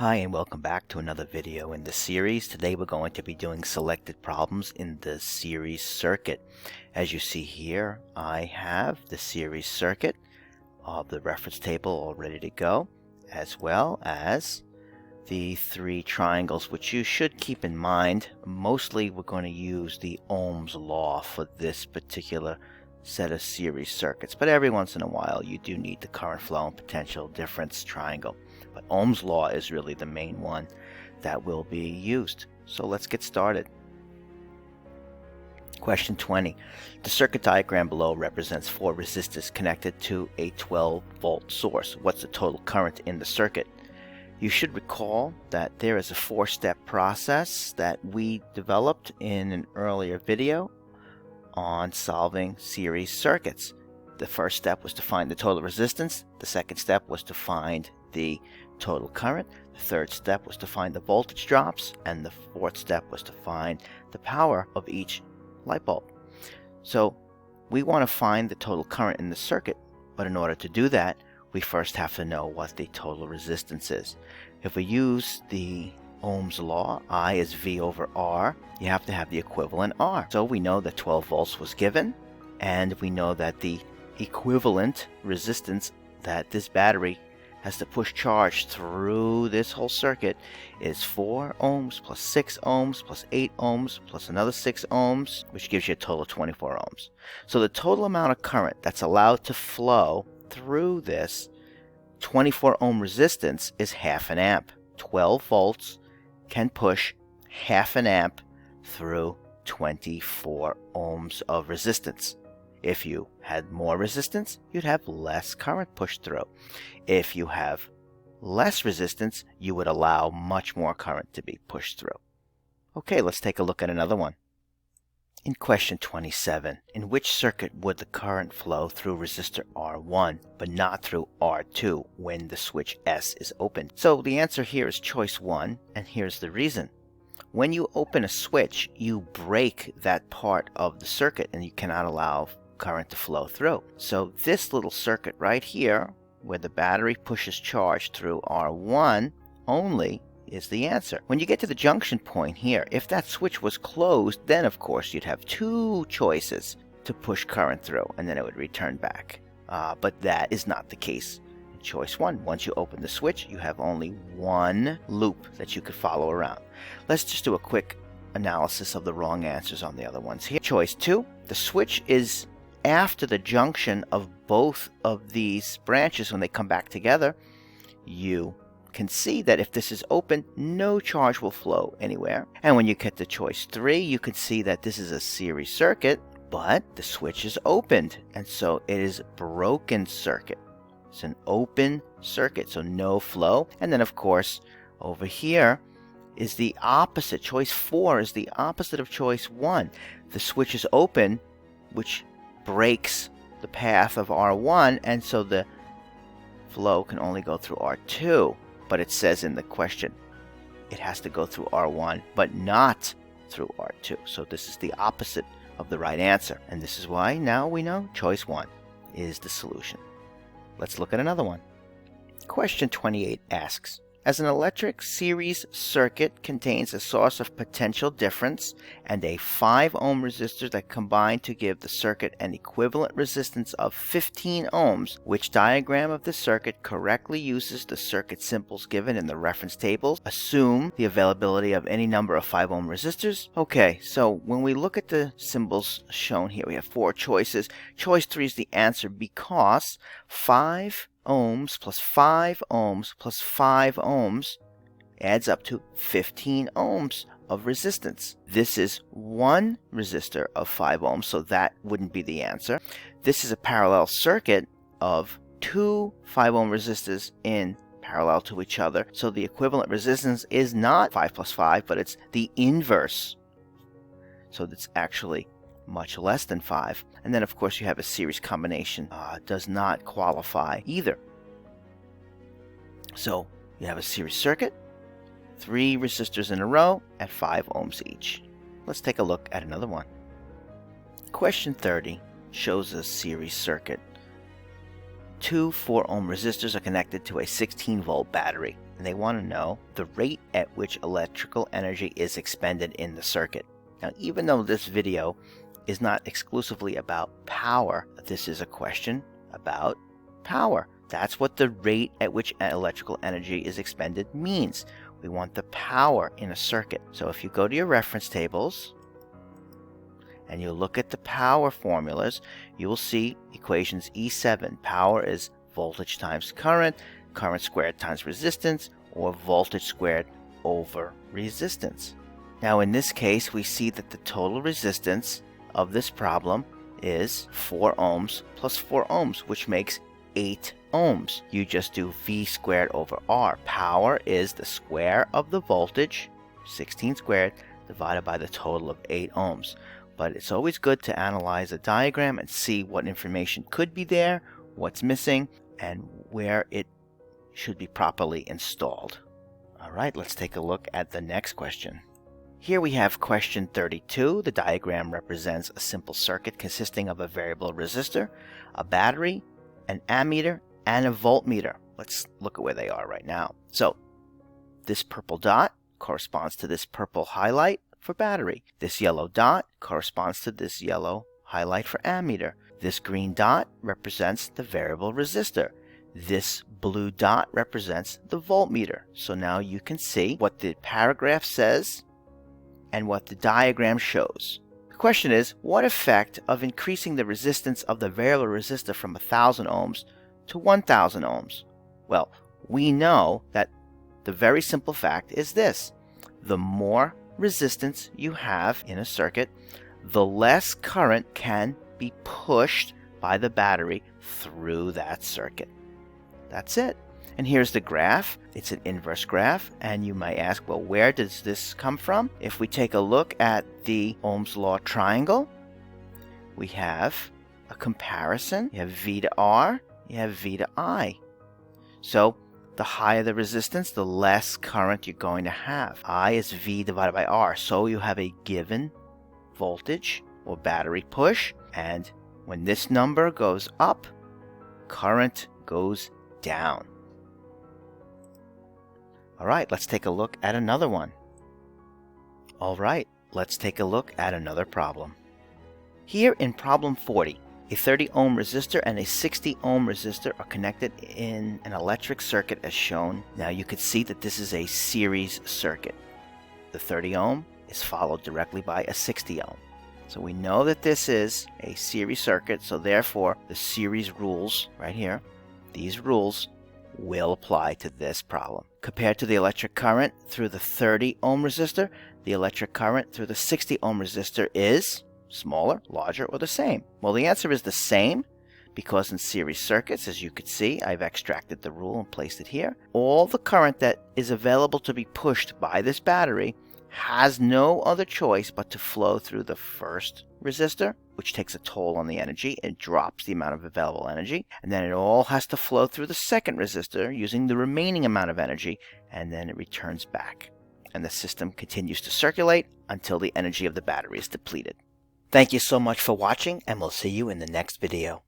Hi and welcome back to another video in the series. Today we're going to be doing selected problems in the series circuit. As you see here, I have the series circuit of the reference table all ready to go, as well as the three triangles, which you should keep in mind. Mostly we're going to use the Ohm's law for this particular set of series circuits, but every once in a while you do need the current flow and potential difference triangle. But Ohm's law is really the main one that will be used. So let's get started. Question 20. The circuit diagram below represents 4 resistors connected to a 12-volt source. What's the total current in the circuit? You should recall that there is a 4-step process that we developed in an earlier video on solving series circuits. The first step was to find the total resistance. The second step was to find the total current. The third step was to find the voltage drops, and the fourth step was to find the power of each light bulb. So we want to find the total current in the circuit, but in order to do that, we first have to know what the total resistance is. If we use the Ohm's law, I is V over R, you have to have the equivalent R. So we know that 12 volts was given, and we know that the equivalent resistance that this battery has to push charge through this whole circuit is 4 ohms plus 6 ohms plus 8 ohms plus another 6 ohms, which gives you a total of 24 ohms. So the total amount of current that's allowed to flow through this 24 ohm resistance is half an amp. 12 volts can push half an amp through 24 ohms of resistance. If you had more resistance, you'd have less current pushed through. If you have less resistance, you would allow much more current to be pushed through. Okay, let's take a look at another one. In question 27, in which circuit would the current flow through resistor R1 but not through R2 when the switch S is opened? So the answer here is choice 1, and here's the reason. When you open a switch, you break that part of the circuit and you cannot allow current to flow through. So this little circuit right here, where the battery pushes charge through R1 only, is the answer. When you get to the junction point here, if that switch was closed, then of course you'd have 2 choices to push current through, and then it would return back. But that is not the case in choice 1. Once you open the switch, you have only one loop that you could follow around. Let's just do a quick analysis of the wrong answers on the other ones here. Choice 2, the switch is after the junction of both of these branches. When they come back together, you can see that if this is open, no charge will flow anywhere. And when you get to choice 3, you can see that this is a series circuit, but the switch is opened, and so it is a broken circuit. It's an open circuit, so no flow. And then of course over here is the opposite. Choice 4 is the opposite of choice 1. The switch is open, which breaks the path of R1, and so the flow can only go through R2. But it says in the question it has to go through R1 but not through R2. So this is the opposite of the right answer, and this is why now we know choice 1 is the solution. Let's look at another one. Question 28 asks, as an electric series circuit contains a source of potential difference and a 5 ohm resistor that combine to give the circuit an equivalent resistance of 15 ohms, which diagram of the circuit correctly uses the circuit symbols given in the reference tables? Assume the availability of any number of 5 ohm resistors. Okay, so when we look at the symbols shown here, we have 4 choices. Choice 3 is the answer because 5 ohms plus 5 ohms plus 5 ohms adds up to 15 ohms of resistance. This is one resistor of 5 ohms, so that wouldn't be the answer. This is a parallel circuit of 2 5 ohm resistors in parallel to each other, so the equivalent resistance is not 5 plus 5, but it's the inverse. So that's actually much less than 5. And then of course you have a series combination. Does not qualify either. So you have a series circuit, 3 resistors in a row at 5 ohms each. Let's take a look at another one. Question 30 shows a series circuit. Two 4-ohm resistors are connected to a 16-volt battery. and they want to know the rate at which electrical energy is expended in the circuit. Now, even though this video is not exclusively about power, this is a question about power. That's what the rate at which electrical energy is expended means. We want the power in a circuit. So if you go to your reference tables and you look at the power formulas, you will see equations E7. Power is voltage times current, current squared times resistance, or voltage squared over resistance. Now in this case, we see that the total resistance of this problem is 4 ohms plus 4 ohms, which makes 8 ohms. You just do V squared over R. Power is the square of the voltage, 16 squared, divided by the total of 8 ohms. But it's always good to analyze a diagram and see what information could be there, what's missing, and where it should be properly installed. Alright, let's take a look at the next question. Here we have question 32. The diagram represents a simple circuit consisting of a variable resistor, a battery, an ammeter, and a voltmeter. Let's look at where they are right now. So, this purple dot corresponds to this purple highlight for battery. This yellow dot corresponds to this yellow highlight for ammeter. This green dot represents the variable resistor. This blue dot represents the voltmeter. So now you can see what the paragraph says and what the diagram shows. The question is, what effect of increasing the resistance of the variable resistor from 1000 ohms to 1000 ohms? Well, we know that the very simple fact is this: the more resistance you have in a circuit, the less current can be pushed by the battery through that circuit. That's it. And here's the graph. It's an inverse graph, and you might ask, well, where does this come from? If we take a look at the Ohm's law triangle, we have a comparison. You have V to R, you have V to I. So the higher the resistance, the less current you're going to have. I is V divided by R. So you have a given voltage or battery push, and when this number goes up, current goes down. Alright, let's take a look at another one. Alright, let's take a look at another problem. Here in problem 40, a 30 ohm resistor and a 60 ohm resistor are connected in an electric circuit as shown. Now you can see that this is a series circuit. The 30 ohm is followed directly by a 60 ohm. So we know that this is a series circuit, so therefore the series rules right here, these rules will apply to this problem. Compared to the electric current through the 30 ohm resistor, the electric current through the 60 ohm resistor is smaller, larger, or the same. Well, the answer is the same, because in series circuits, as you can see, I've extracted the rule and placed it here. All the current that is available to be pushed by this battery has no other choice but to flow through the first resistor, which takes a toll on the energy. It drops the amount of available energy, and then it all has to flow through the second resistor using the remaining amount of energy, and then it returns back. And the system continues to circulate until the energy of the battery is depleted. Thank you so much for watching, and we'll see you in the next video.